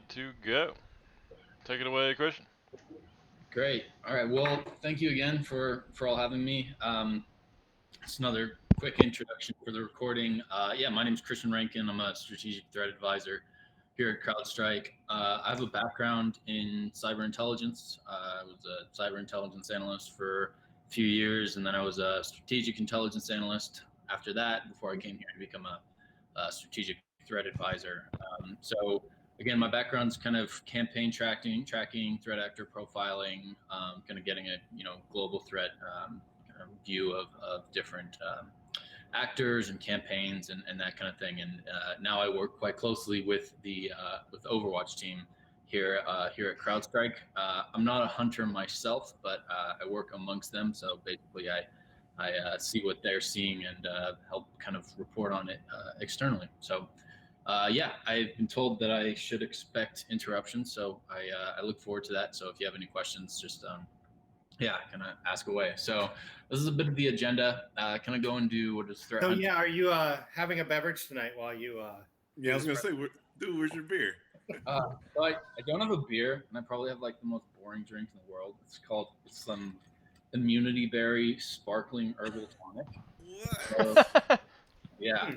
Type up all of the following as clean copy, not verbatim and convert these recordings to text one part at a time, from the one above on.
Good to go. Take it away, Christian. Great. All right. Well, thank you again for all having me. It's another quick introduction for the recording. My name is Christian Rankin. I'm a strategic threat advisor here at CrowdStrike. I have a background in cyber intelligence. I was a cyber intelligence analyst for a few years, and then I was a strategic intelligence analyst after that before I came here to become a strategic threat advisor. So again, my background's kind of campaign tracking, threat actor profiling, kind of getting a global threat kind of view of different actors and campaigns and that kind of thing. And now I work quite closely with the Overwatch team here at CrowdStrike. I'm not a hunter myself, but I work amongst them. So basically, I see what they're seeing and help kind of report on it externally. So I've been told that I should expect interruptions, so I look forward to that. So if you have any questions, just kind of ask away. So this is a bit of the agenda. Can I go and do what is threat hunting? Are you having a beverage tonight while you? Yeah, I was gonna say, dude, where's your beer? So I don't have a beer, and I probably have like the most boring drink in the world. It's some immunity berry sparkling herbal tonic. What? So, yeah.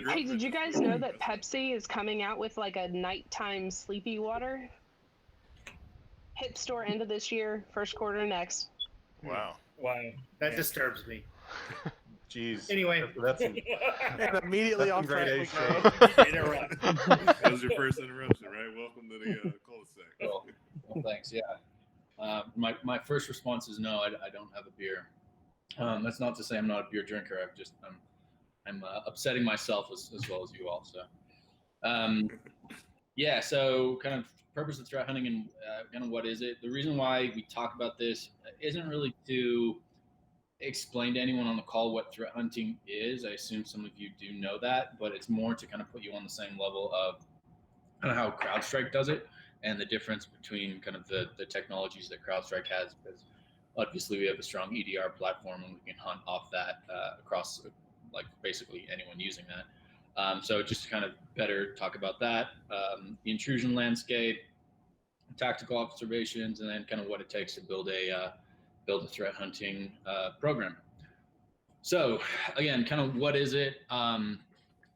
Hey, did you guys know that Pepsi is coming out with like a nighttime sleepy water? Hip store end of this year, first quarter next. Wow. That disturbs me. Jeez. Anyway, that's And immediately off track we go. That was your first interruption, right? Welcome to the ColaSEC. Well, thanks. Yeah. My first response is no. I don't have a beer. That's not to say I'm not a beer drinker. I'm upsetting myself as well as you all. So, so kind of purpose of threat hunting and kind of what is it? The reason why we talk about this isn't really to explain to anyone on the call what threat hunting is. I assume some of you do know that, but it's more to kind of put you on the same level of kind of how CrowdStrike does it and the difference between kind of the technologies that CrowdStrike has, because obviously we have a strong EDR platform and we can hunt off that across like basically anyone using that. So just to kind of better talk about that, the intrusion landscape, tactical observations, and then kind of what it takes to build a threat hunting program. So again, kind of what is it?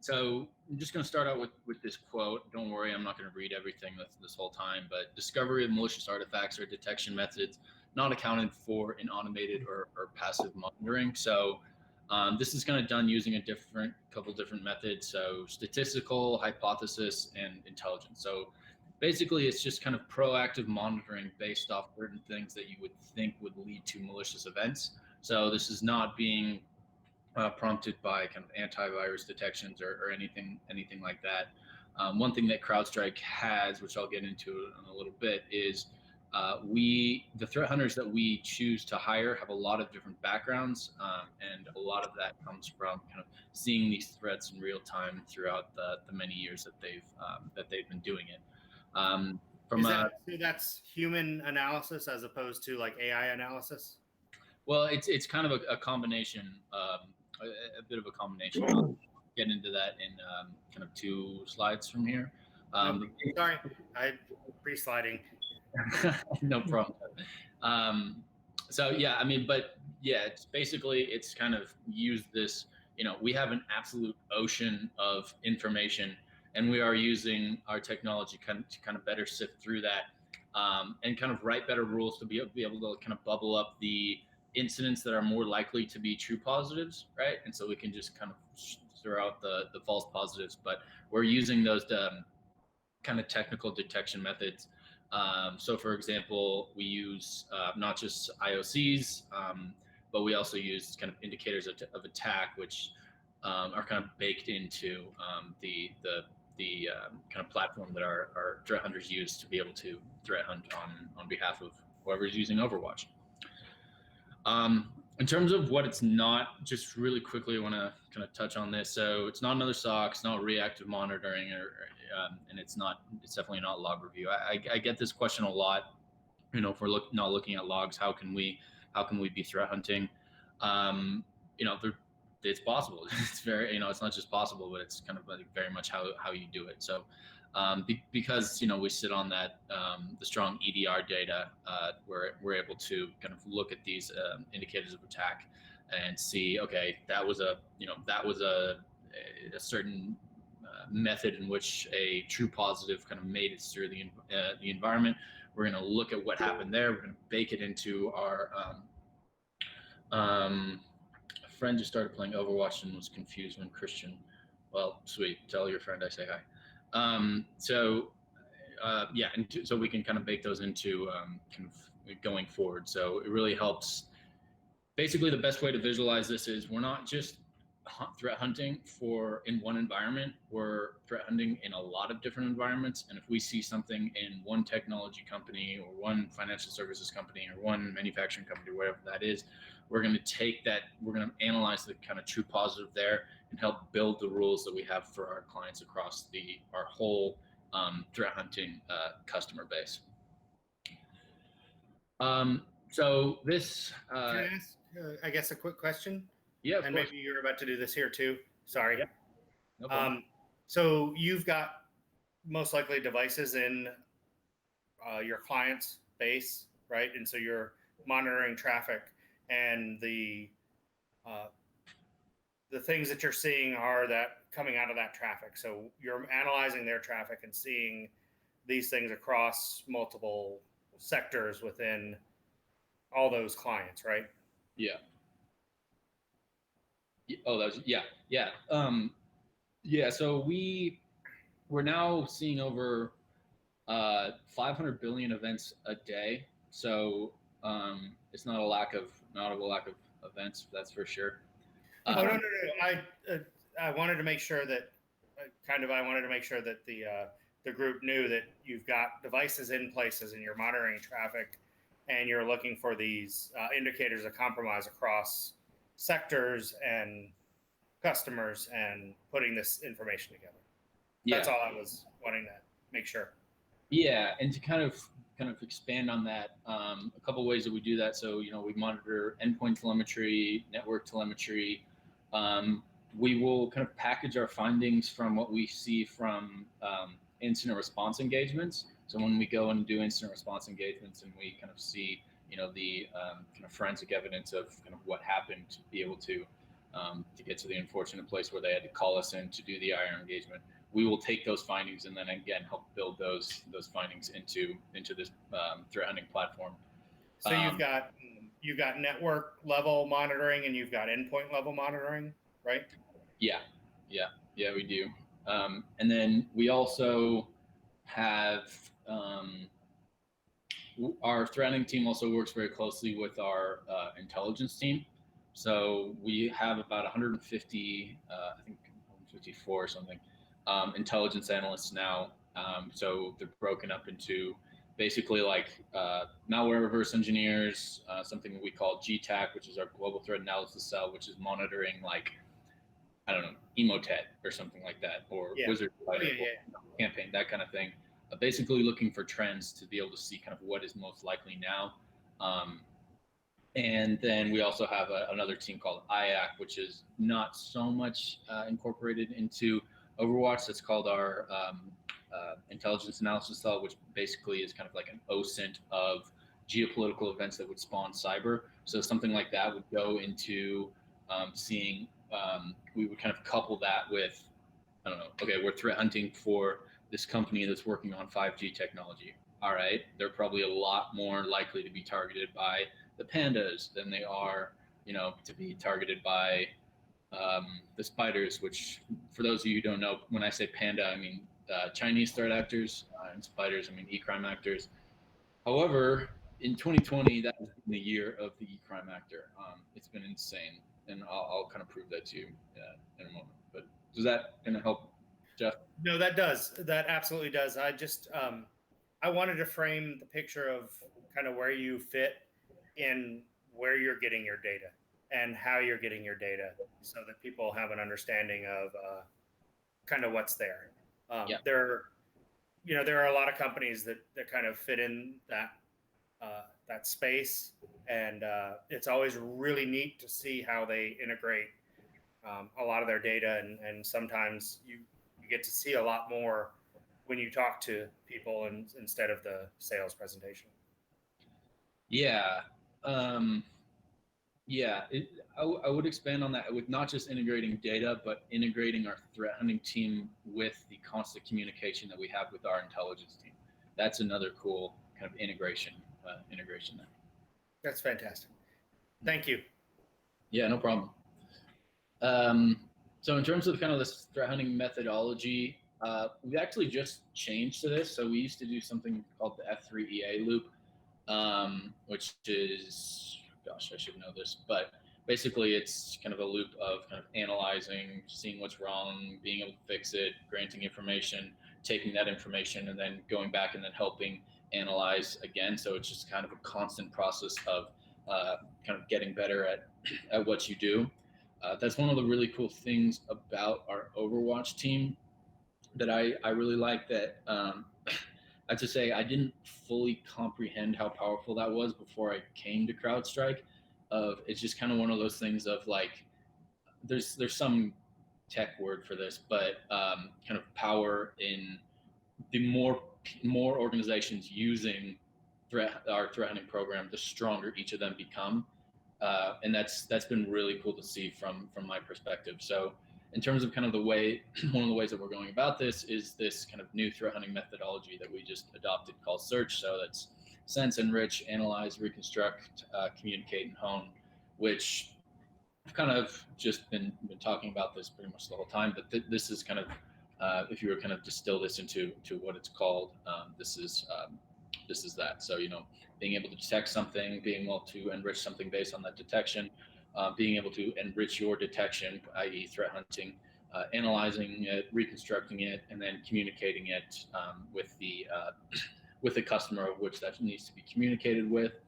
So I'm just going to start out with this quote. Don't worry, I'm not going to read everything this whole time, but discovery of malicious artifacts or detection methods not accounted for in automated or passive monitoring. So this is kind of done using a couple different methods. So statistical, hypothesis, and intelligence. So basically, it's just kind of proactive monitoring based off certain things that you would think would lead to malicious events. So this is not being prompted by kind of antivirus detections or anything like that. One thing that CrowdStrike has, which I'll get into in a little bit, is the threat hunters that we choose to hire have a lot of different backgrounds, and a lot of that comes from kind of seeing these threats in real time throughout the many years that they've been doing it. So that's human analysis as opposed to like AI analysis? Well, it's kind of a combination, a bit of a combination. I'll get into that in kind of 2 slides from here. Sorry, I'm pre-sliding. No problem. It's basically, it's kind of used this, we have an absolute ocean of information, and we are using our technology to kind of better sift through that, and kind of write better rules to be able to kind of bubble up the incidents that are more likely to be true positives, right? And so we can just kind of throw out the false positives, but we're using those kind of technical detection methods. So for example, we use not just IOCs, but we also use kind of indicators of attack, which are kind of baked into the kind of platform that our threat hunters use to be able to threat hunt on behalf of whoever's using Overwatch. In terms of what it's not, just really quickly, I want to kind of touch on this. So it's not another SOC, it's not reactive monitoring, and it's definitely not log review. I get this question a lot. If we're not looking at logs, how can we be threat hunting? it's possible. It's very, it's not just possible, but it's kind of like very much how you do it. So because we sit on that the strong EDR data, we're able to kind of look at these indicators of attack and see, okay, that was a certain method in which a true positive kind of made it through the environment. We're going to look at what happened there. We're going to bake it into our a friend just started playing Overwatch and was confused when Christian. Well, sweet. Tell your friend I say hi. So we can kind of bake those into kind of going forward. So it really helps. Basically, the best way to visualize this is we're not just threat hunting in one environment. We're threat hunting in a lot of different environments. And if we see something in one technology company or one financial services company or one manufacturing company, whatever that is, we're going to take that, we're going to analyze the kind of true positive there and help build the rules that we have for our clients across our whole threat hunting customer base. So this... Can I ask, I guess, a quick question? Yeah, of and course. maybe you're about to do this here too. Sorry. Yeah. No problem. So you've got most likely devices in your client's base, right? And so you're monitoring traffic, and the things that you're seeing are that coming out of that traffic. So you're analyzing their traffic and seeing these things across multiple sectors within all those clients, right? Yeah. Oh, that was, yeah. So we're now seeing over 500 billion events a day. So it's not a lack of events, that's for sure. No. I wanted to make sure that the group knew that you've got devices in places and you're monitoring traffic and you're looking for these indicators of compromise across sectors and customers and putting this information together. That's all I was wanting to make sure. Yeah, and to kind of expand on that, a couple of ways that we do that. So we monitor endpoint telemetry, network telemetry. We will kind of package our findings from what we see from incident response engagements. So when we go and do incident response engagements and we kind of see the kind of forensic evidence of kind of what happened, to be able to get to the unfortunate place where they had to call us in to do the IR engagement, we will take those findings and then again help build those findings into this threat hunting platform. So you've got network level monitoring and you've got endpoint level monitoring, right? Yeah, we do. And then we also have our threat hunting team also works very closely with our intelligence team. So we have about 150, I think 154 or something, intelligence analysts now. So they're broken up into basically like malware reverse engineers, something that we call GTAC, which is our global threat analysis cell, which is monitoring like, I don't know, Emotet or something like that, or Wizard Fighter campaign, that kind of thing. Basically looking for trends to be able to see kind of what is most likely now. And then we also have another team called IAC, which is not so much incorporated into Overwatch. That's called our intelligence analysis cell, which basically is kind of like an OSINT of geopolitical events that would spawn cyber. So something like that would go into seeing, we would kind of couple that with, I don't know, okay, we're threat hunting for this company that's working on 5G technology. All right, they're probably a lot more likely to be targeted by the pandas than they are, to be targeted by the spiders, which for those of you who don't know, when I say panda, I mean Chinese threat actors, and spiders, I mean e-crime actors. However, in 2020, that has been the year of the e-crime actor. It's been insane, and I'll kind of prove that to you in a moment. But does that kind of help, Jeff? No, that does. That absolutely does. I just I wanted to frame the picture of kind of where you fit in where you're getting your data and how you're getting your data, so that people have an understanding of kind of what's there. There are a lot of companies that kind of fit in that space, and it's always really neat to see how they integrate a lot of their data, and sometimes you get to see a lot more when you talk to people instead of the sales presentation. Yeah. I would expand on that with not just integrating data, but integrating our threat hunting team with the constant communication that we have with our intelligence team. That's another cool kind of integration there. That's fantastic. Thank you. Yeah, no problem. So in terms of kind of this threat hunting methodology, we actually just changed to this. So we used to do something called the F3EA loop, which is, gosh, I should know this, but basically it's kind of a loop of kind of analyzing, seeing what's wrong, being able to fix it, granting information, taking that information, and then going back and then helping analyze again. So it's just kind of a constant process of kind of getting better at what you do. That's one of the really cool things about our Overwatch team that I really like, that I have to say I didn't fully comprehend how powerful that was before I came to CrowdStrike. It's just kind of one of those things of like, there's some tech word for this, but kind of power in the more organizations using our threat hunting program, the stronger each of them become. And that's been really cool to see from my perspective. So in terms of kind of one of the ways that we're going about this is this kind of new threat hunting methodology that we just adopted called search. So that's sense, enrich, analyze, reconstruct, communicate, and hone, which I've kind of just been talking about this pretty much the whole time, but this is kind of, if you were kind of distill this into what it's called, this is that. So, being able to detect something, being able to enrich something based on that detection, being able to enrich your detection, i.e. threat hunting, analyzing it, reconstructing it, and then communicating it with the customer of which that needs to be communicated with,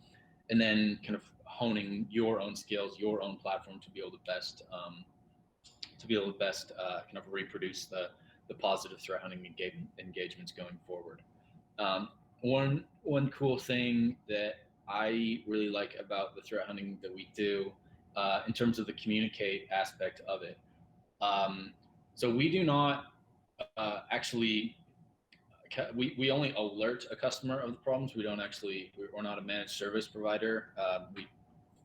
and then kind of honing your own skills, your own platform to be able to best kind of reproduce the positive threat hunting engagements going forward. One cool thing that I really like about the threat hunting that we do, in terms of the communicate aspect of it. So we do not actually, we only alert a customer of the problems. We're not a managed service provider.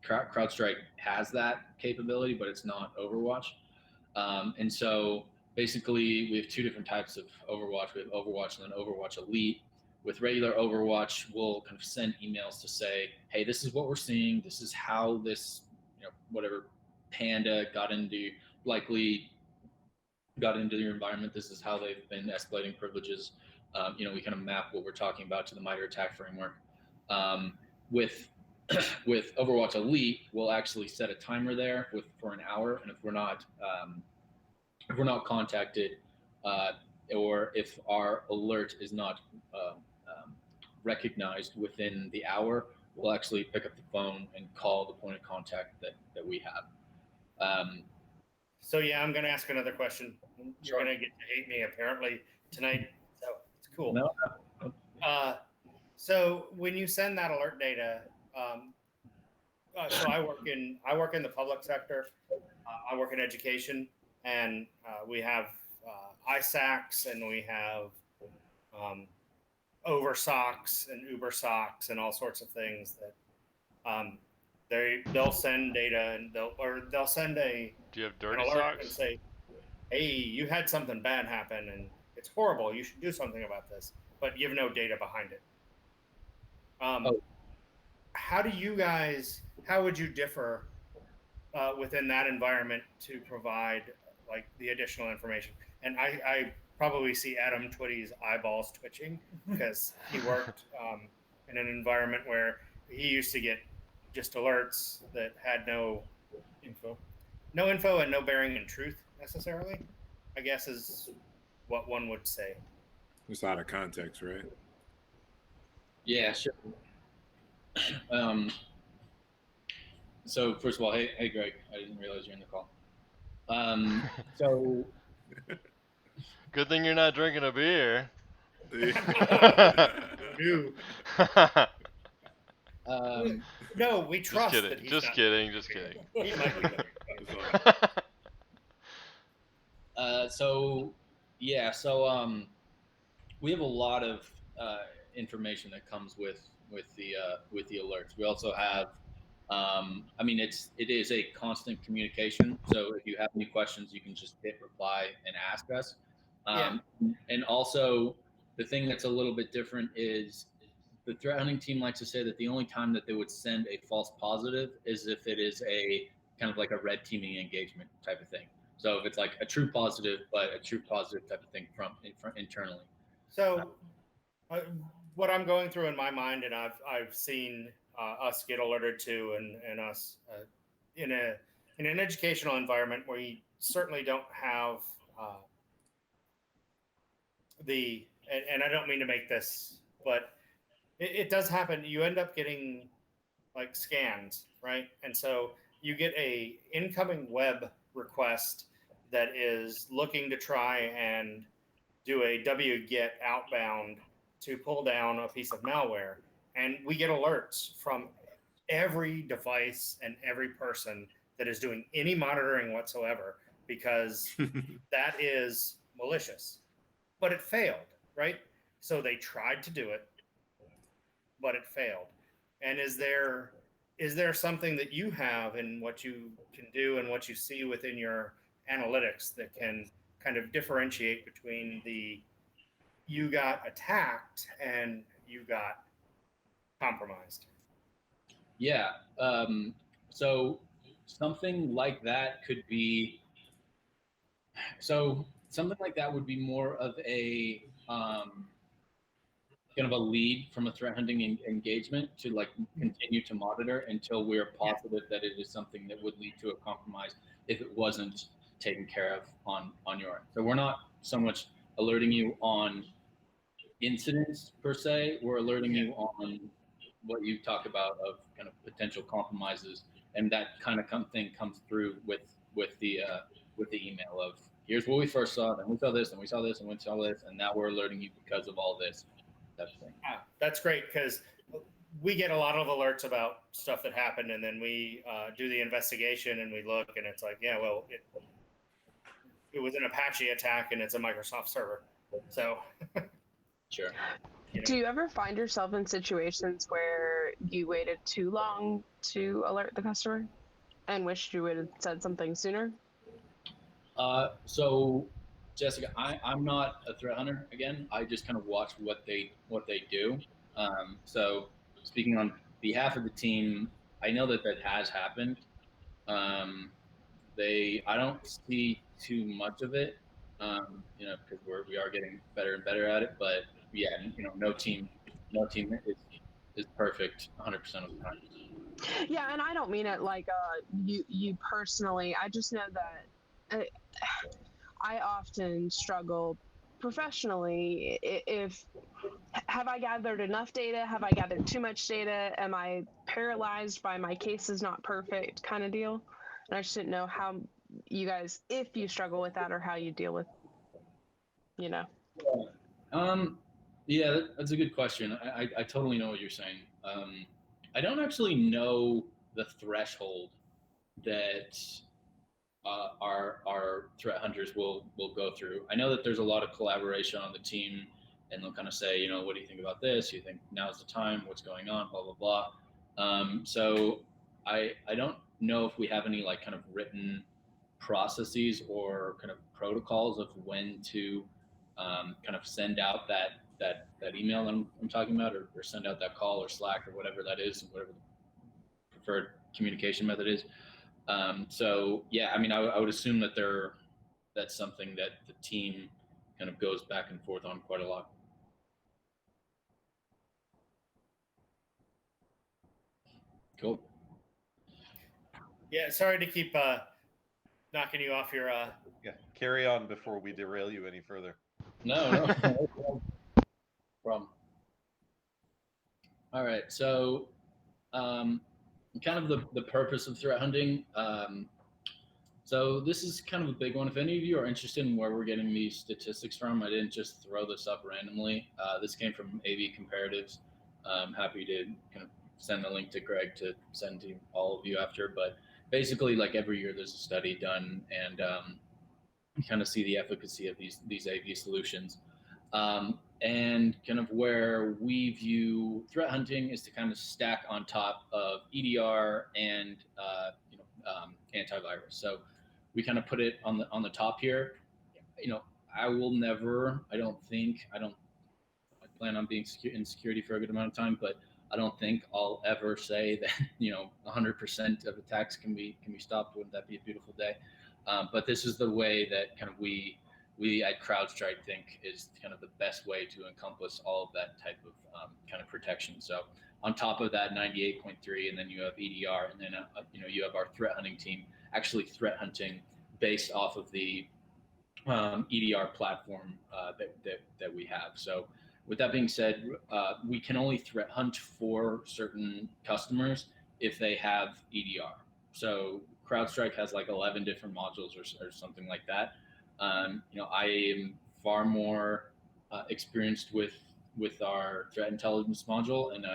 CrowdStrike has that capability, but it's not Overwatch. And so basically we have two different types of Overwatch. We have Overwatch and then Overwatch Elite. With regular Overwatch, we'll kind of send emails to say, hey, this is what we're seeing. This is how this, whatever Panda likely got into your environment. This is how they've been escalating privileges. We kind of map what we're talking about to the MITRE ATT&CK framework. With Overwatch Elite, we'll actually set a timer there for an hour, and if we're not contacted, or if our alert is not recognized within the hour, we'll actually pick up the phone and call the point of contact that we have. So yeah, I'm going to ask another question. You're going to get to hate me apparently tonight, so it's cool. No. So when you send that alert data, so I work in the public sector. I work in education, and we have ISACs, and we have OverSOCs and UberSOCs and all sorts of things that they'll send data, and they'll send Do you have dirty an alert socks? and say, hey, you had something bad happen and it's horrible. You should do something about this, but you have no data behind it. How would you differ within that environment to provide like the additional information? And I probably see Adam Twitty's eyeballs twitching because he worked in an environment where he used to get just alerts that had no info and no bearing in truth necessarily, I guess is what one would say. It's out of context, right? Yeah, sure. So first of all, hey Greg, I didn't realize you're in the call. So Good thing you're not drinking a beer. No, we trust that he's Just not. kidding. He might be. So we have a lot of information that comes with the alerts. We also have, it is a constant communication. So if you have any questions, you can just hit reply and ask us. And also, the thing that's a little bit different is the threat hunting team likes to say that the only time that they would send a false positive is if it is a kind of like a red teaming engagement type of thing. So if it's like a true positive, but a true positive type of thing from internally. So, what I'm going through in my mind, and I've seen us get alerted to, and us in an educational environment where you certainly don't have and I don't mean to make this, but it does happen. You end up getting like scans, right? And so you get a incoming web request that is looking to try and do a wget outbound to pull down a piece of malware. And we get alerts from every device and every person that is doing any monitoring whatsoever, because that is malicious. But it failed, right? So they tried to do it, but it failed. And is there something that you have in what you can do and what you see within your analytics that can kind of differentiate between the you got attacked and you got compromised? Yeah. So something like that could be. So something like that would be more of a kind of a lead from a threat hunting engagement to like continue to monitor until we're positive that it is something that would lead to a compromise if it wasn't taken care of on your end. So we're not so much alerting you on incidents per se, we're alerting you on what you talk about of kind of potential compromises, and that kind of thing comes through with the email of here's what we first saw, then we saw this, and we saw this, and we saw this, and now we're alerting you because of all this. That's great, because we get a lot of alerts about stuff that happened, and then we do the investigation and we look, and it's like, yeah, well, it was an Apache attack and it's a Microsoft server. So sure. Do you ever find yourself in situations where you waited too long to alert the customer and wished you would have said something sooner? So Jessica, I'm not a threat hunter. Again, I just kind of watch what they do. So speaking on behalf of the team, I know that has happened. I don't see too much of it, because we are getting better and better at it. But yeah, no team is perfect 100% of the time. Yeah, and I don't mean it like you personally. I just know that I often struggle professionally if have I gathered enough data? Have I gathered too much data? Am I paralyzed by my case is not perfect kind of deal? And I just didn't know how you guys, if you struggle with that, or how you deal with, Yeah, that's a good question. I totally know what you're saying. I don't actually know the threshold that our threat hunters will go through. I know that there's a lot of collaboration on the team, and they'll kind of say, what do you think about this? You think now's the time? What's going on? Blah blah blah. So I don't know if we have any like kind of written processes or kind of protocols of when to kind of send out that email I'm talking about, or send out that call or Slack or whatever that is, whatever the preferred communication method is. So yeah, I would assume that that's something that the team kind of goes back and forth on quite a lot. Cool. Yeah, sorry to keep knocking you off your. Yeah, carry on before we derail you any further. No problem. All right, so kind of the purpose of threat hunting. So this is kind of a big one. If any of you are interested in where we're getting these statistics from, I didn't just throw this up randomly. This came from AV Comparatives. I'm happy to kind of send the link to Greg to send to all of you after. But basically, like every year, there's a study done, and kind of see the efficacy of these AV solutions. And kind of where we view threat hunting is to kind of stack on top of EDR and antivirus. So we kind of put it on the top here. I will never. I plan on being in security for a good amount of time, but I don't think I'll ever say that 100% of attacks can be stopped. Wouldn't that be a beautiful day? But this is the way that kind of we at CrowdStrike think is kind of the best way to encompass all of that type of kind of protection. So on top of that 98.3, and then you have EDR, and then you have our threat hunting team actually threat hunting based off of the EDR platform that we have. So with that being said, we can only threat hunt for certain customers if they have EDR. So CrowdStrike has like 11 different modules or something like that. I am far more experienced with our threat intelligence module, and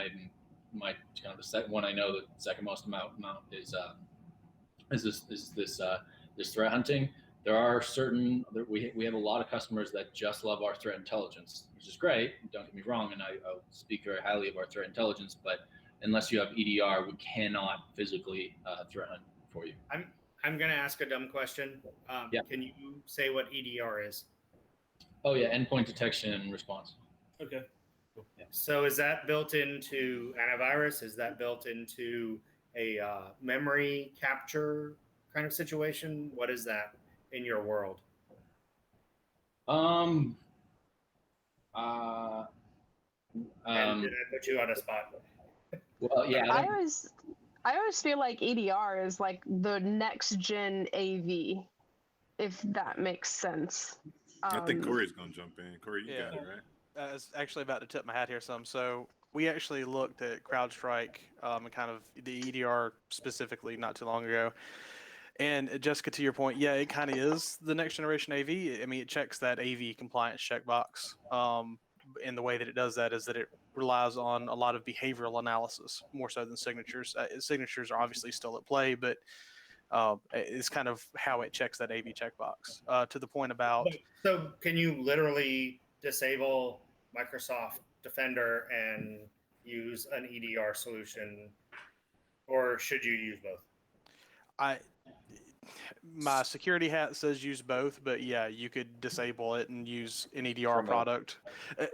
my kind of the second one I know the second most amount is this threat hunting. There are we have a lot of customers that just love our threat intelligence, which is great. Don't get me wrong, and I'll speak very highly of our threat intelligence. But unless you have EDR, we cannot physically threat hunt for you. I'm going to ask a dumb question. Yeah. Can you say what EDR is? Oh yeah, endpoint detection and response. Okay. Yeah. So is that built into antivirus? Is that built into a memory capture kind of situation? What is that in your world? And did I put you on a spot? Well, yeah. I always feel like EDR is like the next gen AV, if that makes sense. I think Corey's gonna jump in. Corey, you got it, right? I was actually about to tip my hat here some. So we actually looked at CrowdStrike and kind of the EDR specifically not too long ago. And Jessica, to your point, yeah, it kind of is the next generation AV. I mean, it checks that AV compliance checkbox. And the way that it does that is that it relies on a lot of behavioral analysis more so than signatures. Signatures are obviously still at play, but it's kind of how it checks that AV checkbox. To the point about. So can you literally disable Microsoft Defender and use an EDR solution, or should you use both? My security hat says use both, but yeah, you could disable it and use an EDR product,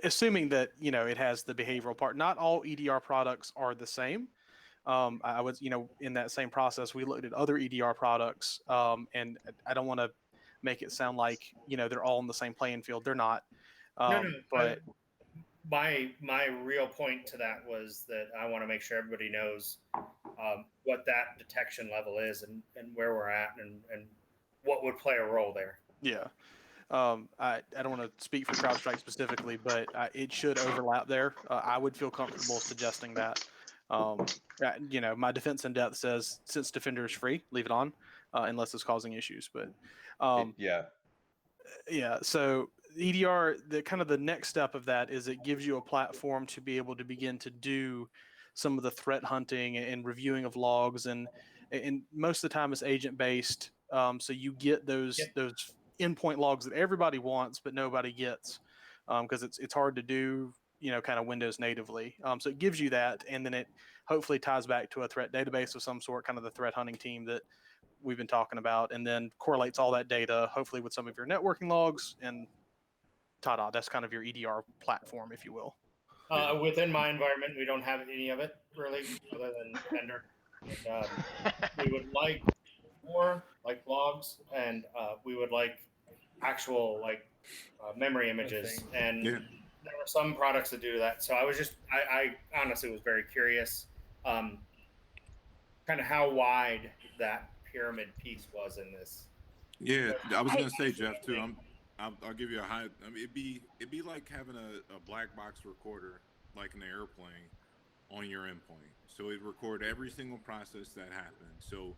assuming that it has the behavioral part. Not all EDR products are the same. I was, in that same process, we looked at other EDR products, and I don't want to make it sound like they're all in the same playing field. They're not. No. But my real point to that was that I want to make sure everybody knows what that detection level is and where we're at and what would play a role there. Yeah. I don't want to speak for CrowdStrike specifically, but it should overlap there. I would feel comfortable suggesting that. My defense in depth says since Defender is free, leave it on unless it's causing issues. But yeah. So EDR, the next step of that is it gives you a platform to be able to begin to do some of the threat hunting and reviewing of logs, and most of the time it's agent based. So you get those endpoint logs that everybody wants but nobody gets because it's hard to do kind of Windows natively. So it gives you that, and then it hopefully ties back to a threat database of some sort, kind of the threat hunting team that we've been talking about, and then correlates all that data hopefully with some of your networking logs, and ta-da, that's kind of your EDR platform, if you will. Within my environment, we don't have any of it really, other than Defender. We would like more like logs, and we would like actual memory images, and there are some products that do that. So I honestly was very curious, kind of how wide that pyramid piece was in this. Yeah, I was gonna say, Jeff, too. I'll give you a high. I mean, it'd be like having a black box recorder, like in an airplane, on your endpoint. So it record every single process that happened. So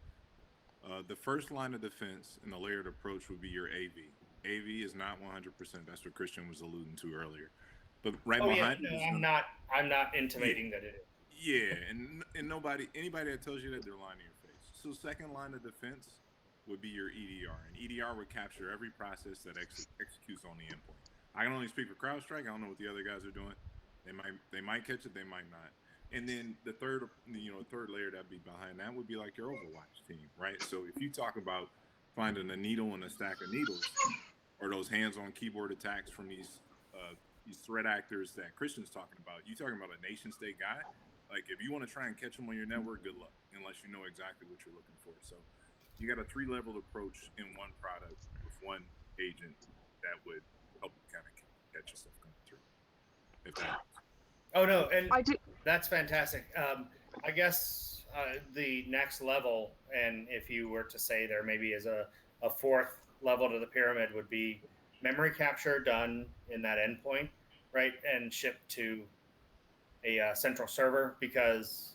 the first line of defense in the layered approach would be your AV. AV is not 100%. That's what Christian was alluding to earlier. But behind. Yeah, no, I'm not intimating that it is. Yeah, and anybody that tells you that, they're lying to your face. So second line of defense would be your EDR, and EDR would capture every process that executes on the endpoint. I can only speak for CrowdStrike. I don't know what the other guys are doing. They might catch it, they might not. And then the third layer that'd be behind that would be like your Overwatch team, right? So if you talk about finding a needle in a stack of needles, or those hands-on keyboard attacks from these threat actors that Christian's talking about, you talking about a nation-state guy. Like if you want to try and catch them on your network, good luck, unless you know exactly what you're looking for. So you got a 3-level approach in one product with one agent that would help you kind of catch yourself coming through. If that helps. Oh no, and I do. that's fantastic. I guess the next level, and if you were to say there maybe is a fourth level to the pyramid, would be memory capture done in that endpoint, right, and shipped to a central server, because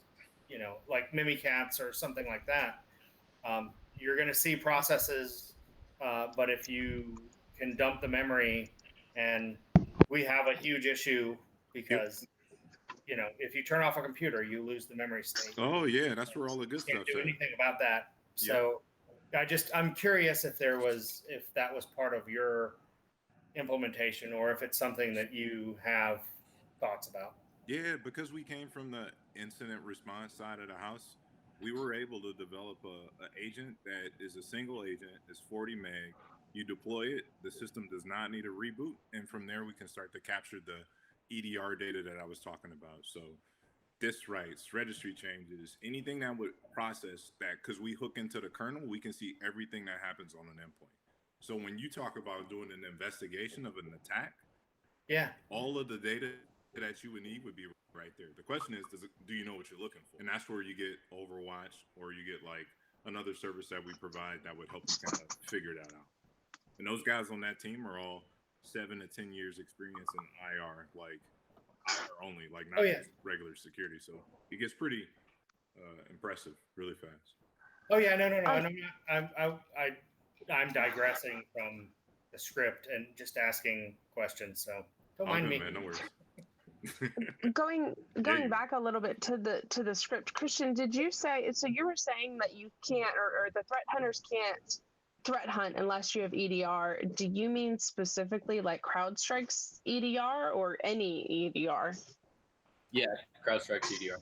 like Mimikatz or something like that, you're going to see processes, but if you can dump the memory, and we have a huge issue because if you turn off a computer, you lose the memory state. Oh yeah, that's where all the good You can't stuff's do at. anything about that. So I'm curious if that was part of your implementation, or if it's something that you have thoughts about. Yeah, because we came from the incident response side of the house, we were able to develop a agent that is a single agent, is 40 meg. You deploy it, the system does not need a reboot, and from there we can start to capture the EDR data that I was talking about. So disk writes, registry changes, anything that would process that, because we hook into the kernel, we can see everything that happens on an endpoint. So when you talk about doing an investigation of an attack, all of the data that you would need would be right there. The question is, do you know what you're looking for? And that's where you get Overwatch, or you get like another service that we provide that would help you kind of figure that out. And those guys on that team are all 7 to 10 years experience in IR, like IR only, like not just regular security. So it gets pretty impressive really fast. Oh yeah, no. I'm digressing from the script and just asking questions. So don't mind me. Man, no worries. Going back a little bit to the script, Christian, did you say, so you were saying that you can't, or the threat hunters can't threat hunt unless you have EDR? Do you mean specifically like CrowdStrike's EDR or any EDR? Yeah, CrowdStrike's EDR.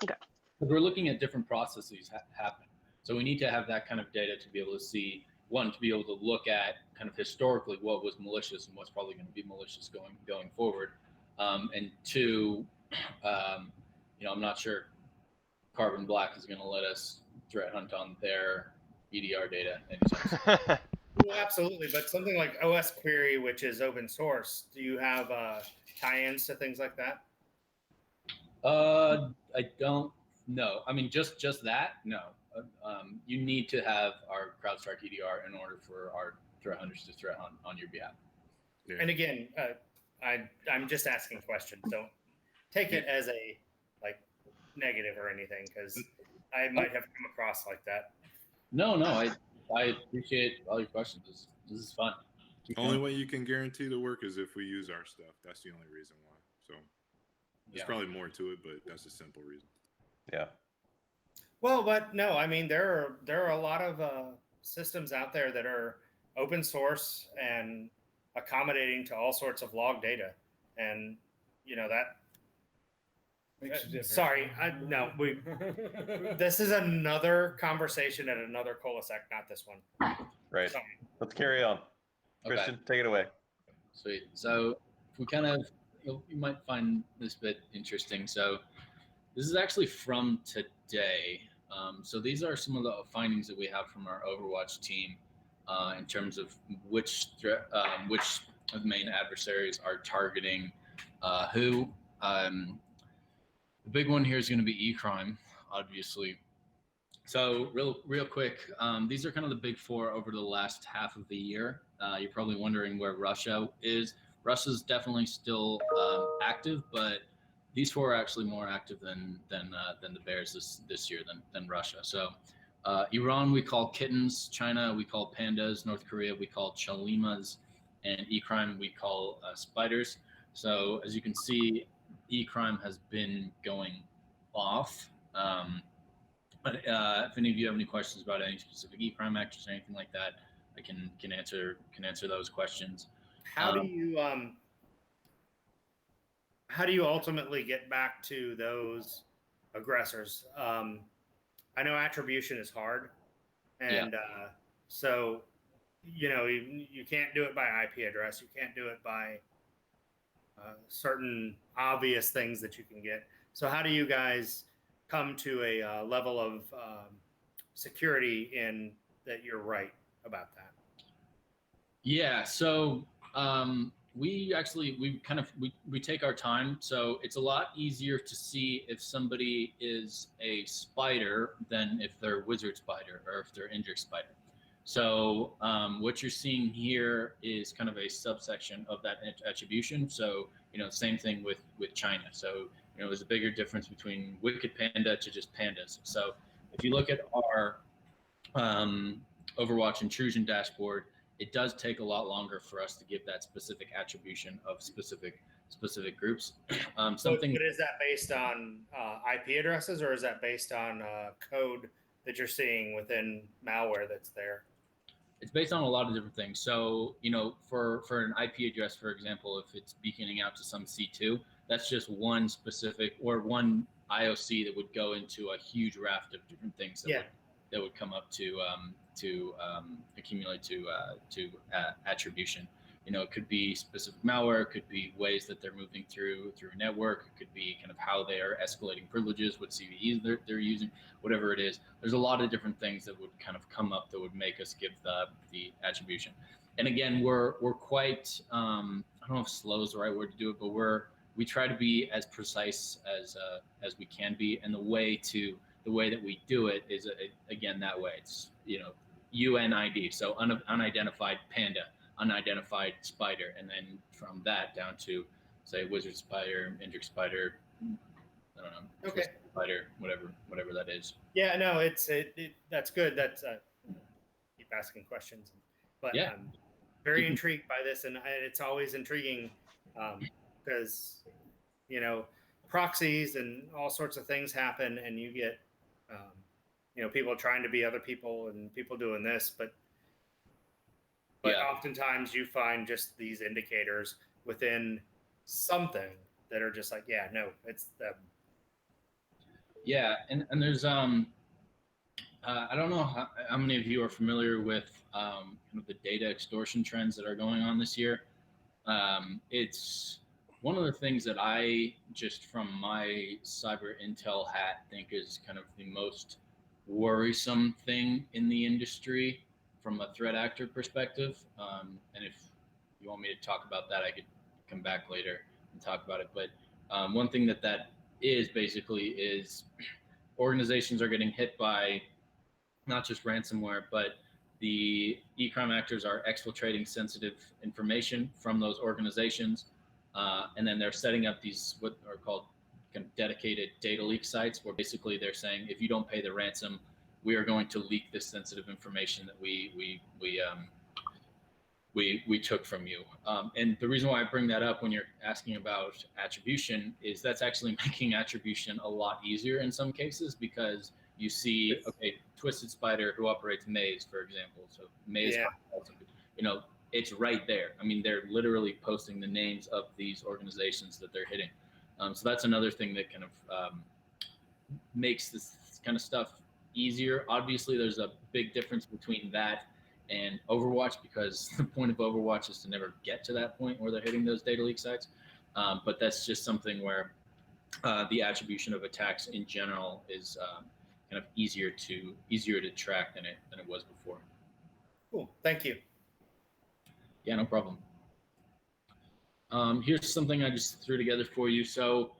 Okay. But we're looking at different processes happen. So we need to have that kind of data to be able to see, one, to be able to look at kind of historically what was malicious and what's probably going to be malicious going forward. And two, I'm not sure Carbon Black is going to let us threat hunt on their EDR data anytime soon. Well, absolutely, but something like OS Query, which is open source, do you have tie-ins to things like that? I don't know. I mean, just that, no. You need to have our CrowdStrike EDR in order for our threat hunters to threat hunt on your behalf. Yeah. And again, I'm just asking questions. Don't take it as a negative or anything, because I might have come across like that. No, I appreciate all your questions. This is fun. Only way you can guarantee the work is if we use our stuff. That's the only reason why. So there's probably more to it, but that's a simple reason. Yeah. Well, but no, I mean there are a lot of systems out there that are open source and accommodating to all sorts of log data, and that. Sorry, this is another conversation at another ColaSEC, not this one. Right. Sorry. Let's carry on. Christian, take it away. Sweet. So if we kind of, you might find this bit interesting. So this is actually from today. So these are some of the findings that we have from our Overwatch team in terms of which of the main adversaries are targeting who. The big one here is going to be e-crime, obviously. So real quick, these are kind of the big four over the last half of the year. You're probably wondering where Russia is. Russia's definitely still active, but these four are actually more active than the Bears this year than Russia. So Iran we call kittens, China we call pandas, North Korea we call chalimas, and e-crime we call spiders. So as you can see, e-crime has been going off. But if any of you have any questions about any specific e-crime actors or anything like that, I can answer those questions. How do you ultimately get back to those aggressors? I know attribution is hard, and so you can't do it by IP address. You can't do it by certain obvious things that you can get. So how do you guys come to a level of security in that you're right about that? Yeah, so we take our time. So it's a lot easier to see if somebody is a spider than if they're wizard spider or if they're injured spider. So what you're seeing here is kind of a subsection of that attribution. So same thing with China. So there's a bigger difference between wicked panda to just pandas. So if you look at our Overwatch intrusion dashboard, it does take a lot longer for us to give that specific attribution of specific groups. But is that based on IP addresses, or is that based on code that you're seeing within malware that's there? It's based on a lot of different things. So, for an IP address, for example, if it's beaconing out to some C2, that's just one specific or one IOC that would go into a huge raft of different things that would come up to accumulate to attribution. It could be specific malware, it could be ways that they're moving through a network, it could be kind of how they are escalating privileges, what CVEs they're using, whatever it is. There's a lot of different things that would kind of come up that would make us give the attribution. And again, we're quite I don't know if slow is the right word to do it, but we try to be as precise as we can be, and the way that we do it is again that way. It's UNID, so unidentified panda, unidentified spider, and then from that down to say wizard spider, injured spider, I don't know, okay, spider, whatever that is. Yeah, no, that's good. That's keep asking questions, but yeah. I'm very intrigued by this, and it's always intriguing because proxies and all sorts of things happen, and you get people trying to be other people and people doing this, but oftentimes you find just these indicators within something that are just like, yeah, no, it's them. Yeah, and there's I don't know how many of you are familiar with kind of the data extortion trends that are going on this year. It's one of the things that I just from my cyber intel hat think is kind of the most worrisome thing in the industry from a threat actor perspective. And if you want me to talk about that, I could come back later and talk about it. But one thing that is basically is organizations are getting hit by not just ransomware, but the e-crime actors are exfiltrating sensitive information from those organizations. And then they're setting up these what are called kind of dedicated data leak sites, where basically they're saying, if you don't pay the ransom, we are going to leak this sensitive information that we took from you. And the reason why I bring that up when you're asking about attribution is that's actually making attribution a lot easier in some cases, because you see, okay, Twisted Spider who operates Maze, for example. So Maze, it's right there. I mean, they're literally posting the names of these organizations that they're hitting. So that's another thing that kind of makes this kind of stuff easier. Obviously, there's a big difference between that and Overwatch, because the point of Overwatch is to never get to that point where they're hitting those data leak sites. But that's just something where the attribution of attacks in general is kind of easier to track than it was before. Cool, thank you. Yeah, no problem. Here's something I just threw together for you. So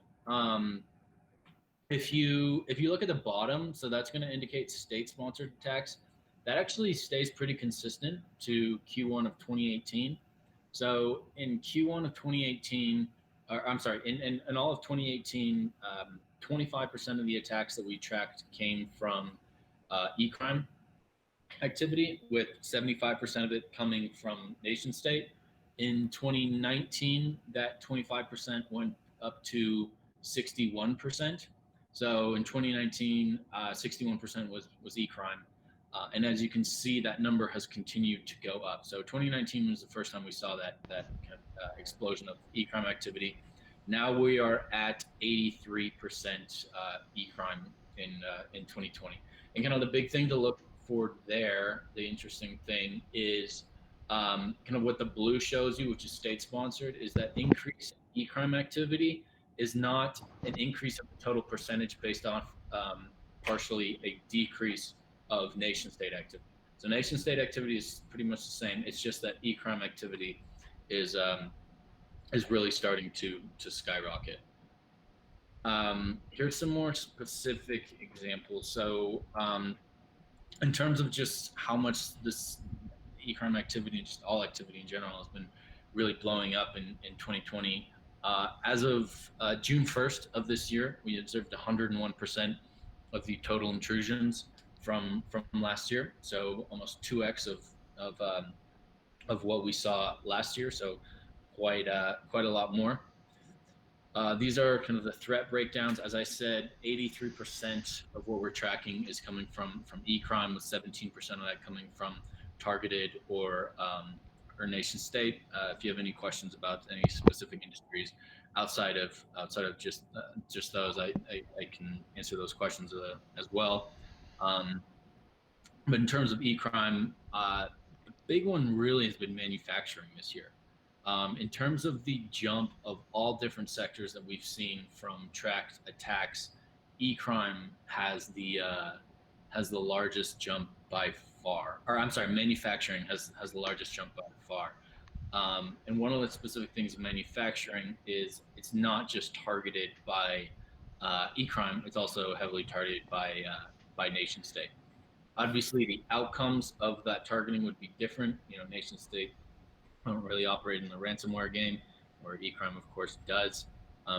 if you look at the bottom, so that's going to indicate state-sponsored attacks. That actually stays pretty consistent to Q1 of 2018. So in Q1 of 2018, or I'm sorry, in all of 2018, 25% of the attacks that we tracked came from e-crime activity, with 75% of it coming from nation state. In 2019, that 25% went up to 61%. So in 2019, 61% was e-crime. And as you can see, that number has continued to go up. So 2019 was the first time we saw that kind of, explosion of e-crime activity. Now we are at 83% e-crime in 2020. And kind of the big thing to look for there, the interesting thing is kind of what the blue shows you, which is state sponsored, is that increase in e-crime activity is not an increase of the total percentage based off partially a decrease of nation state activity. So nation state activity is pretty much the same. It's just that e-crime activity is really starting to skyrocket. Here's some more specific examples. So in terms of just how much this e-crime activity and just all activity in general has been really blowing up in 2020, as of June 1st of this year, we observed 101% of the total intrusions from last year. So almost 2x of what we saw last year. So quite a lot more. These are kind of the threat breakdowns. As I said, 83% of what we're tracking is coming from e-crime, with 17% of that coming from targeted or nation state. If you have any questions about any specific industries outside of just those, I can answer those questions as well. But in terms of e-crime, the big one really has been manufacturing this year. In terms of the jump of all different sectors that we've seen from tracked attacks, e-crime has the largest jump by far. Or I'm sorry, manufacturing has the largest jump by far. And one of the specific things in manufacturing is it's not just targeted by e-crime; it's also heavily targeted by nation state. Obviously, the outcomes of that targeting would be different. Nation state don't really operate in the ransomware game, where e-crime, of course, does.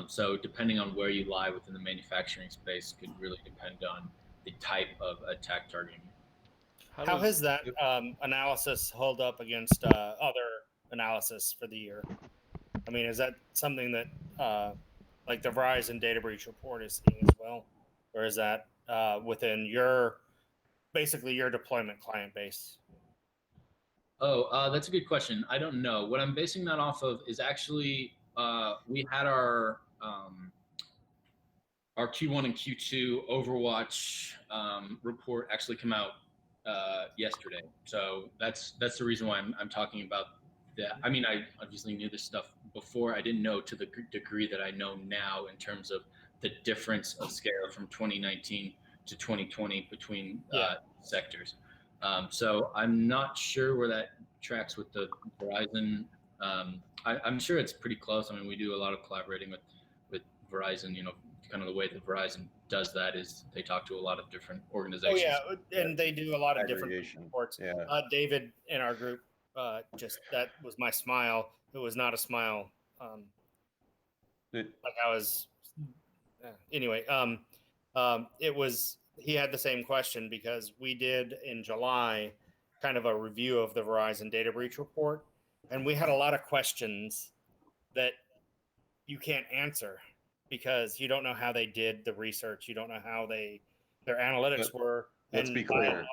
So depending on where you lie within the manufacturing space could really depend on the type of attack targeting. How has that analysis held up against other analysis for the year? I mean, is that something that like the Verizon data breach report is seeing as well? Or is that within basically your deployment client base? Oh, that's a good question. I don't know. What I'm basing that off of is actually we had our Q1 and Q2 Overwatch report actually come out yesterday. So that's the reason why I'm talking about that. I mean, I obviously knew this stuff before. I didn't know to the degree that I know now in terms of the difference of scale from 2019 to 2020 between sectors. So I'm not sure where that tracks with the Verizon. I'm sure it's pretty close. I mean, we do a lot of collaborating with Verizon. Kind of the way that Verizon does that is they talk to a lot of different organizations. Oh yeah, and they do a lot of different reports. Yeah. David in our group, that was my smile. It was not a smile. Like I was. Anyway, it was. He had the same question because we did in July kind of a review of the Verizon data breach report, and we had a lot of questions that you can't answer because you don't know how they did the research, you don't know how their analytics were. Let's be clear.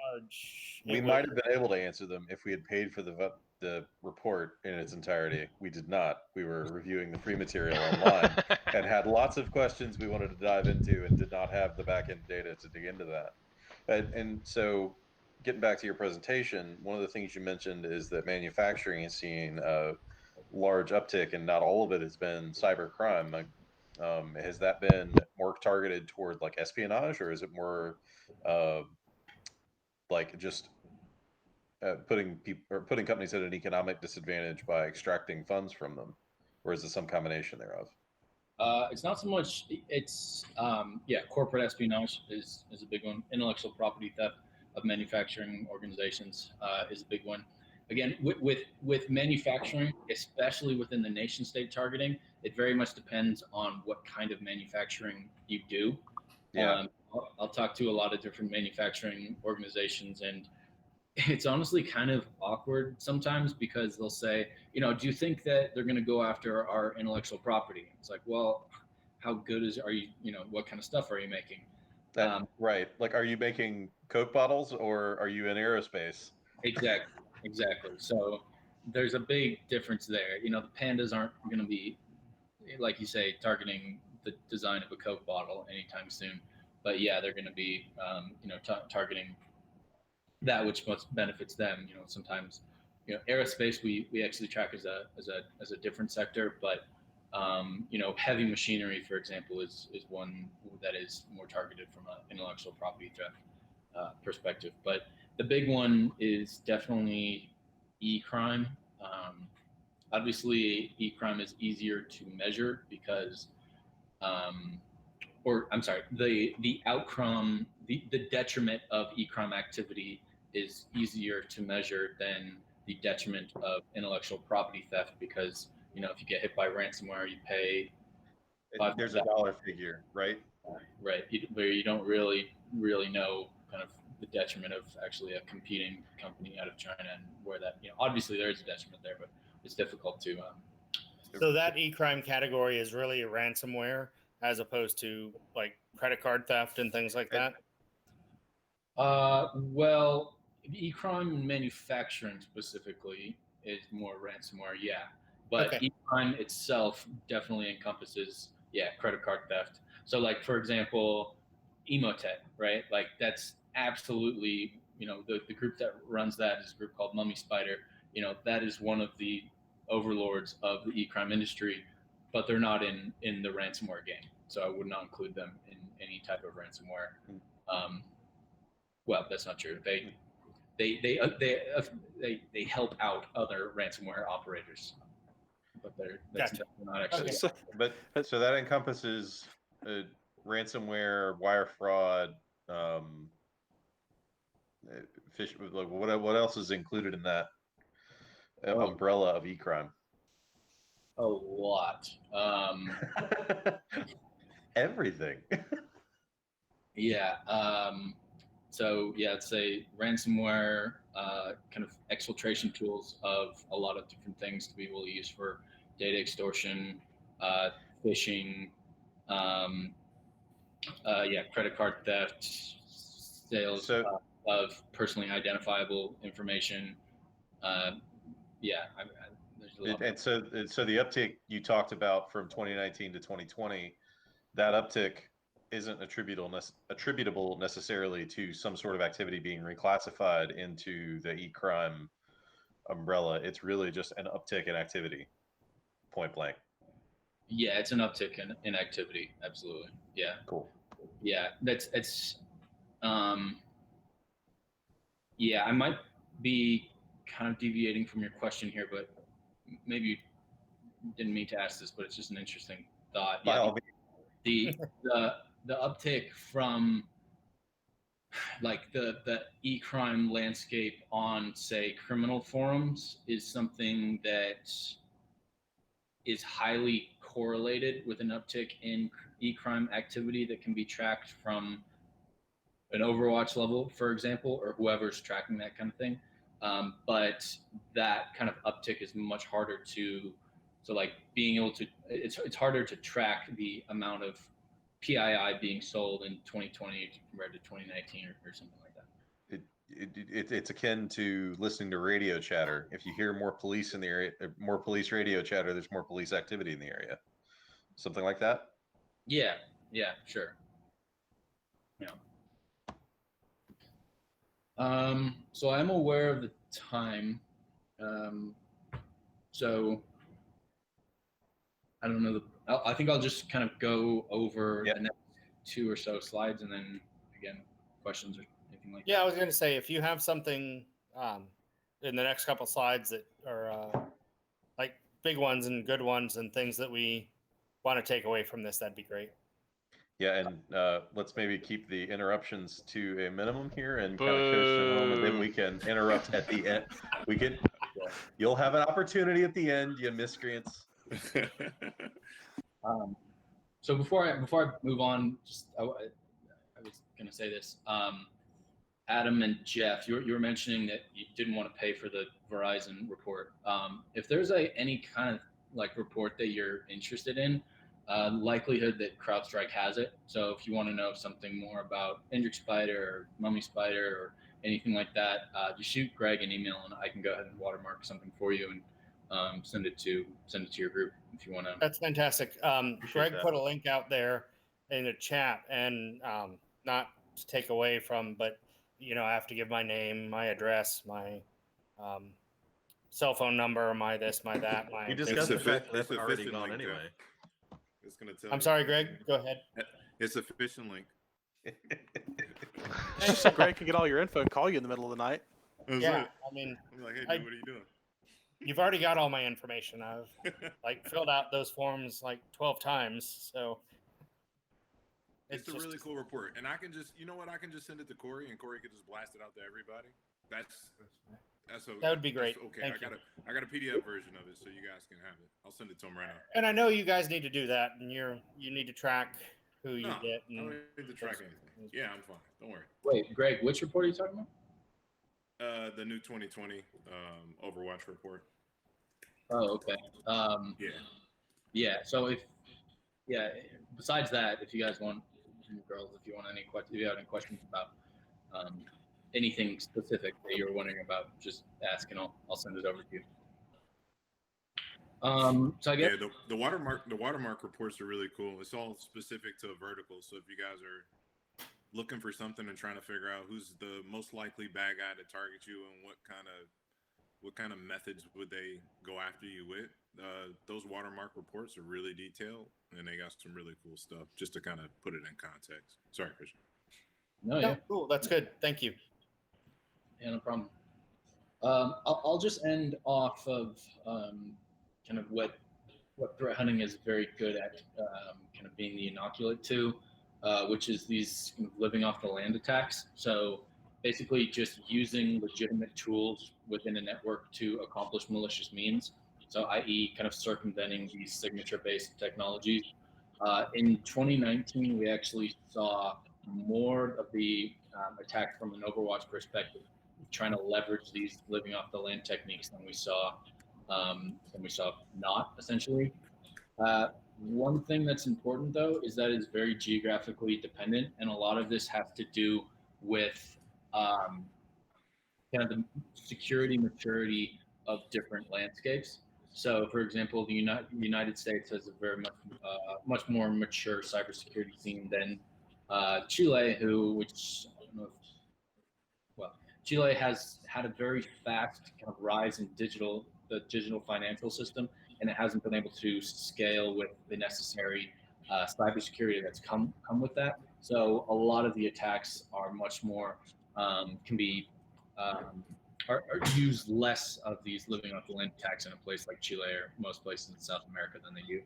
We might have been able to answer them if we had paid for the report in its entirety. We did not. We were reviewing the free material online and had lots of questions we wanted to dive into and did not have the back-end data to dig into that. And so getting back to your presentation, one of the things you mentioned is that manufacturing is seeing a large uptick, and not all of it has been cyber crime. Has that been more targeted toward like espionage, or is it more like just putting companies at an economic disadvantage by extracting funds from them, or is it some combination thereof? It's not so much. It's corporate espionage is a big one. Intellectual property theft of manufacturing organizations is a big one. Again, with manufacturing, especially within the nation state targeting, it very much depends on what kind of manufacturing you do. Yeah. I'll talk to a lot of different manufacturing organizations, and it's honestly kind of awkward sometimes because they'll say, do you think that they're going to go after our intellectual property? It's like, well, how good are you, what kind of stuff are you making? Right. Like, are you making Coke bottles or are you in aerospace? Exactly. So there's a big difference there. The pandas aren't going to be, like you say, targeting the design of a Coke bottle anytime soon. But yeah, they're going to be, targeting that which most benefits them. Sometimes, aerospace we actually track as a different sector, but heavy machinery, for example, is one that is more targeted from an intellectual property theft perspective. But the big one is definitely e-crime. Obviously, e-crime is easier to measure because, or I'm sorry, the outcome, the detriment of e-crime activity is easier to measure than the detriment of intellectual property theft, because if you get hit by ransomware, you pay There's a dollar figure, right? Right, where you don't really know kind of the detriment of actually a competing company out of China, and where that, obviously there is a detriment there, but it's difficult to. So that e-crime category is really a ransomware as opposed to like credit card theft and things like that? Well, e-crime manufacturing specifically is more ransomware, yeah. But Okay. e-crime itself definitely encompasses, credit card theft. So, like, for example, Emotet, right? Like, that's absolutely, the group that runs that is a group called Mummy Spider. That is one of the overlords of the e-crime industry, but they're not in the ransomware game. So I would not include them in any type of ransomware. Well, that's not true. They help out other ransomware operators, but that's Gotcha. not actually. Okay. So that encompasses ransomware, wire fraud, fish. Like, what else is included in that umbrella of e-crime? A lot. Everything. Yeah. So yeah, I'd say ransomware, kind of exfiltration tools of a lot of different things to be able to use for data extortion, phishing, credit card theft, sales of personally identifiable information. There's a lot. And so the uptick you talked about from 2019 to 2020, that uptick isn't attributable necessarily to some sort of activity being reclassified into the e-crime umbrella. It's really just an uptick in activity, point blank. Yeah, it's an uptick in activity. Absolutely. Yeah. Cool. Yeah, I might be kind of deviating from your question here, but maybe you didn't mean to ask this, but it's just an interesting thought. The uptick from like the e-crime landscape on, say, criminal forums is something that is highly correlated with an uptick in e-crime activity that can be tracked from an Overwatch level, for example, or whoever's tracking that kind of thing. But that kind of uptick is much harder to like being able to, it's harder to track the amount of PII being sold in 2020 compared to 2019 or something like that. It's akin to listening to radio chatter. If you hear more police in the area, more police radio chatter, there's more police activity in the area. Something like that? Yeah, sure. Yeah. So I'm aware of the time. So I don't know. I think I'll just kind of go over the next 2 or so slides, and then again, questions or anything like that. Yeah, I was going to say, if you have something in the next couple slides that are like big ones and good ones and things that we want to take away from this, that'd be great. Yeah, and let's maybe keep the interruptions to a minimum here and kind of coast them home, and then we can interrupt at the end. You'll have an opportunity at the end, you miscreants. So before I move on, I was going to say this. Adam and Jeff, you were mentioning that you didn't want to pay for the Verizon report. If there's any kind of like report that you're interested in, likelihood that CrowdStrike has it. So if you want to know something more about enriched spider or mummy spider or anything like that, just shoot Greg an email and I can go ahead and watermark something for you and send it to your group if you want to. That's fantastic. Greg put a link out there in the chat, and not to take away from, but I have to give my name, my address, my cell phone number, my this, my that, my. We discussed the fact that that's already gone link, anyway. It's gonna tell. I'm sorry, Greg. Go ahead. It's a phishing link. So Greg can get all your info and call you in the middle of the night. Yeah, I mean, I'm like, hey, dude, what are you doing? You've already got all my information. I've filled out those forms 12 times. So it's a really cool report, and I can just, I can just send it to Corey, and Corey could just blast it out to everybody. That's okay. That would be great. Okay, I got a PDF version of it, so you guys can have it. I'll send it to them right now. And I know you guys need to do that, and you need to track who you get. I don't need to track anything. Yeah, I'm fine. Don't worry. Wait, Greg, which report are you talking about? The new 2020 Overwatch report. Oh, okay. Yeah. So besides that, if you guys want, girls, if you have any questions about anything specific that you're wondering about, just ask and I'll send it over to you. So I guess the watermark reports are really cool. It's all specific to a vertical. So if you guys are looking for something and trying to figure out who's the most likely bad guy to target you and what kind of methods would they go after you with, those watermark reports are really detailed and they got some really cool stuff just to kind of put it in context. Sorry, Christian. No, cool. That's good. Thank you. Yeah, no problem. I'll just end off of kind of what threat hunting is very good at, kind of being the inoculate to, which is these kind of living off the land attacks. So basically just using legitimate tools within a network to accomplish malicious means. So i.e. kind of circumventing these signature-based technologies. In 2019, we actually saw more of the attacks from an Overwatch perspective, trying to leverage these living off the land techniques than we saw not, essentially. One thing that's important, though, is that it's very geographically dependent, and a lot of this has to do with kind of the security maturity of different landscapes. So, for example, the United States has a very much more mature cybersecurity scene than Chile, Chile has had a very fast kind of rise in the digital financial system, and it hasn't been able to scale with the necessary cybersecurity that's come with that. So a lot of the attacks are much more use less of these living off the land attacks in a place like Chile or most places in South America than they do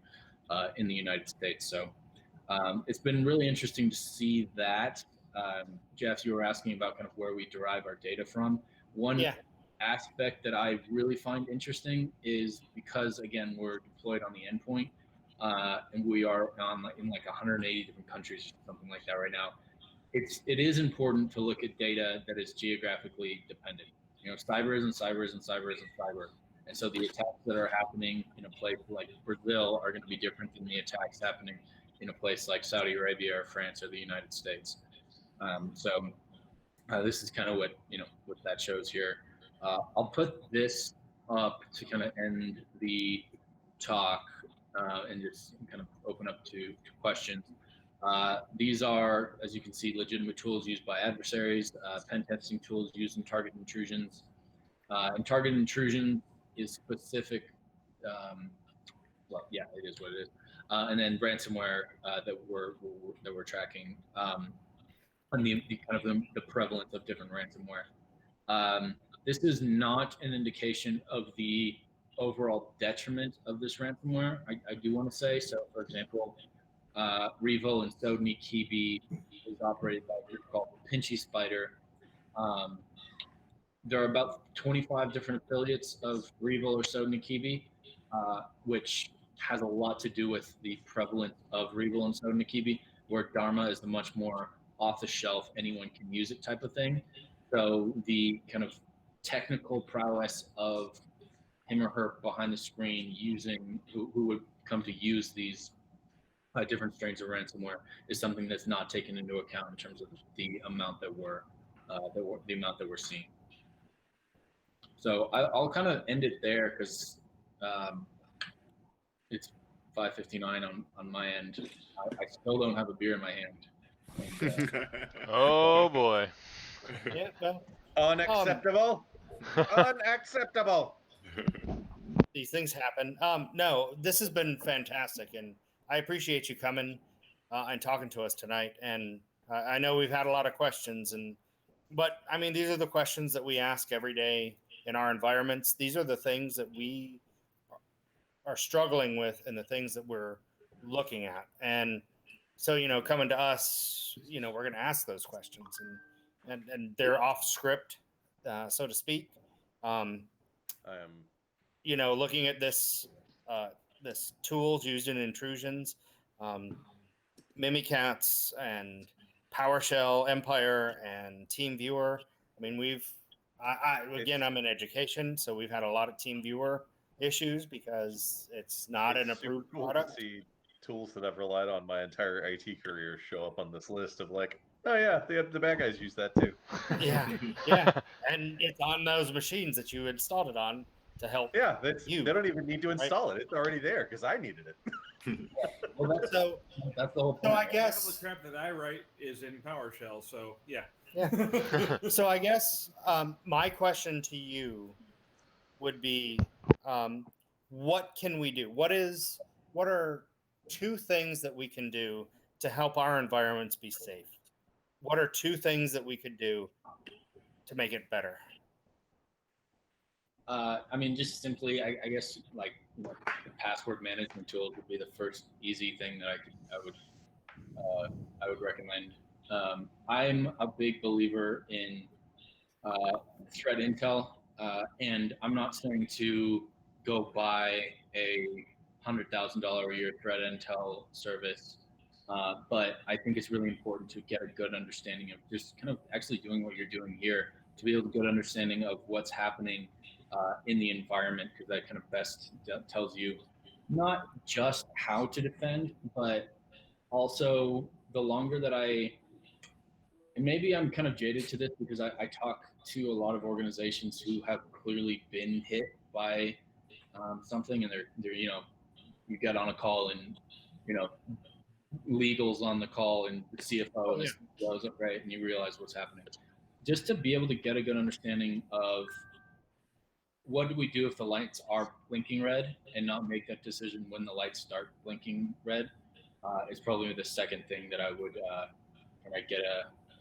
in the United States. So it's been really interesting to see that. Jeff, you were asking about kind of where we derive our data from. One aspect that I really find interesting is because, again, we're deployed on the endpoint, and we are in 180 different countries, something like that right now. It is important to look at data that is geographically dependent. Cyber isn't cyber isn't cyber isn't cyber. And so the attacks that are happening in a place like Brazil are going to be different than the attacks happening in a place like Saudi Arabia or France or the United States. So this is kind of what that shows here. I'll put this up to kind of end the talk and just kind of open up to questions. These are, as you can see, legitimate tools used by adversaries, pen testing tools used in target intrusions. And target intrusion is specific. It is what it is. And then ransomware that we're tracking, and the prevalence of different ransomware. This is not an indication of the overall detriment of this ransomware. I do want to say, so for example, Revo and Sodny Kibi is operated by a group called Pinchy Spider. There are about 25 different affiliates of Revo or Sodny Kibi, which has a lot to do with the prevalence of Revo and Sodny Kibi, where Dharma is the much more off-the-shelf, anyone can use it type of thing. So the kind of technical prowess of him or her behind the screen who would come to use these different strains of ransomware is something that's not taken into account in terms of the amount that we're seeing. So I'll kind of end it there because it's 5:59 on my end. I still don't have a beer in my hand. And, Oh boy. Yeah, well, Unacceptable. Unacceptable. these things happen. No, this has been fantastic, and I appreciate you coming and talking to us tonight. And I know we've had a lot of questions, but I mean, these are the questions that we ask every day in our environments. These are the things that we are struggling with, and the things that we're looking at. And so, coming to us, we're going to ask those questions, and they're off script, so to speak. I am. Looking at this tools used in intrusions, Mimikatz and PowerShell, Empire, and TeamViewer. I mean, I'm in education, so we've had a lot of TeamViewer issues because it's not an approved cool product. to see tools that I've relied on my entire IT career show up on this list of like, oh yeah, the bad guys use that too. Yeah, and it's on those machines that you installed it on to help. Yeah, they don't even need to install it; it's already there because I needed it. Well, that's the whole point. So I Half of guess the crap that I write is in PowerShell, so yeah. So I guess my question to you would be, what can we do? What are 2 things that we can do to help our environments be safe? What are 2 things that we could do to make it better? I mean, just simply, I guess, like the password management tools would be the first easy thing that I would recommend. I'm a big believer in threat intel, and I'm not saying to go buy a $100,000 a year threat intel service, but I think it's really important to get a good understanding of just kind of actually doing what you're doing here to be able to get a good understanding of what's happening in the environment, because that kind of best tells you not just how to defend, but also the longer that and maybe I'm kind of jaded to this because I talk to a lot of organizations who have clearly been hit by something, and they're you get on a call and legal's on the call and the CFO and the CEO's up, right, and you realize what's happening. Just to be able to get a good understanding of what do we do if the lights are blinking red and not make that decision when the lights start blinking red is probably the second thing that I would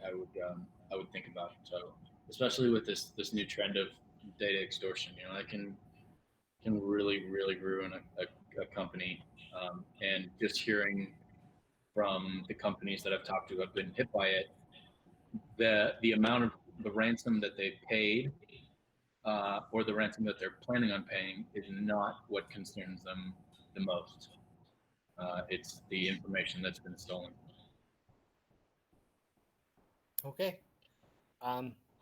I would think about. So especially with this new trend of data extortion, that can really ruin a company. And just hearing from the companies that I've talked to who have been hit by it, the amount of the ransom that they've paid or the ransom that they're planning on paying is not what concerns them the most. It's the information that's been stolen. Okay.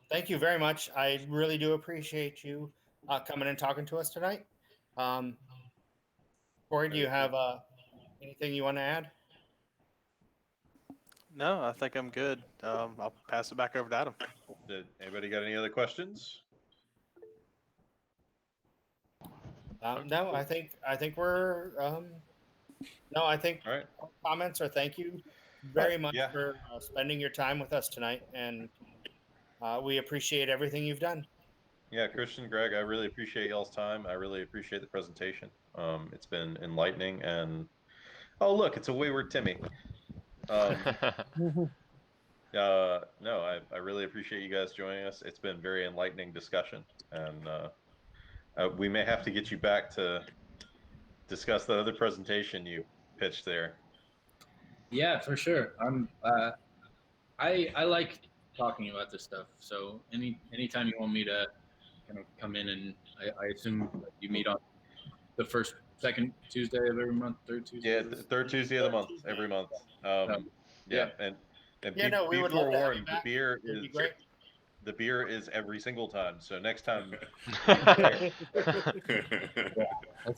Thank you very much. I really do appreciate you coming and talking to us tonight. Corey, do you have anything you want to add? No, I think I'm good. I'll pass it back over to Adam. Did anybody got any other questions? No, I think we're no, I think All right. comments are thank you very much for spending your time with us tonight, and we appreciate everything you've done. Yeah, Christian, Greg, I really appreciate y'all's time. I really appreciate the presentation. It's been enlightening, and oh look, it's a wayward Timmy. No, I really appreciate you guys joining us. It's been very enlightening discussion, and we may have to get you back to discuss that other presentation you pitched there. Yeah, for sure. I like talking about this stuff. So anytime you want me to kind of come in, and I assume you meet on the second Tuesday of every month, third Tuesday. Yeah, third Tuesday of the month, every month. Yeah, and we would be love to have you forewarned, back. It'd be great. the beer is every single time. So next time. That's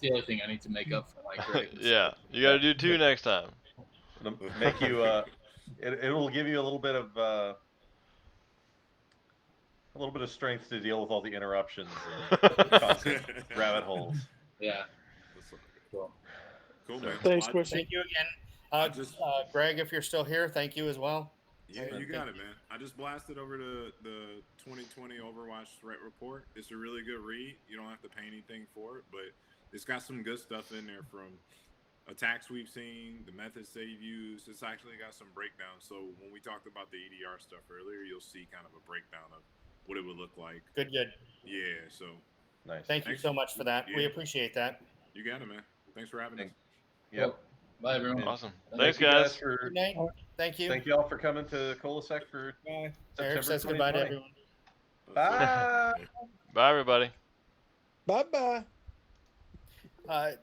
the other thing I need to make up for, like. Yeah, you got to do 2 next time. It'll make you. It will give you a little bit of strength to deal with all the interruptions and constant rabbit holes. Yeah. Cool, man. Thanks, Well, Bushy. Thank you again. Greg, if you're still here, thank you as well. Yeah, you got it, man. I just blasted over the 2020 Overwatch Threat Report. It's a really good read. You don't have to pay anything for it, but it's got some good stuff in there from attacks we've seen, the methods they've used. It's actually got some breakdowns. So when we talked about the EDR stuff earlier, you'll see kind of a breakdown of what it would look like. Good. Yeah, so Nice. Thank you so much for that. We appreciate that. you got it, man. Thanks for having us. Yep. Cool. Bye, everyone. Awesome. Thank Thanks, you guys. for Good night. Thank you. thank you all for coming to ColaSEC for Bye. Eric September says goodbye to 2020. everyone. Bye. Bye, everybody. Bye bye.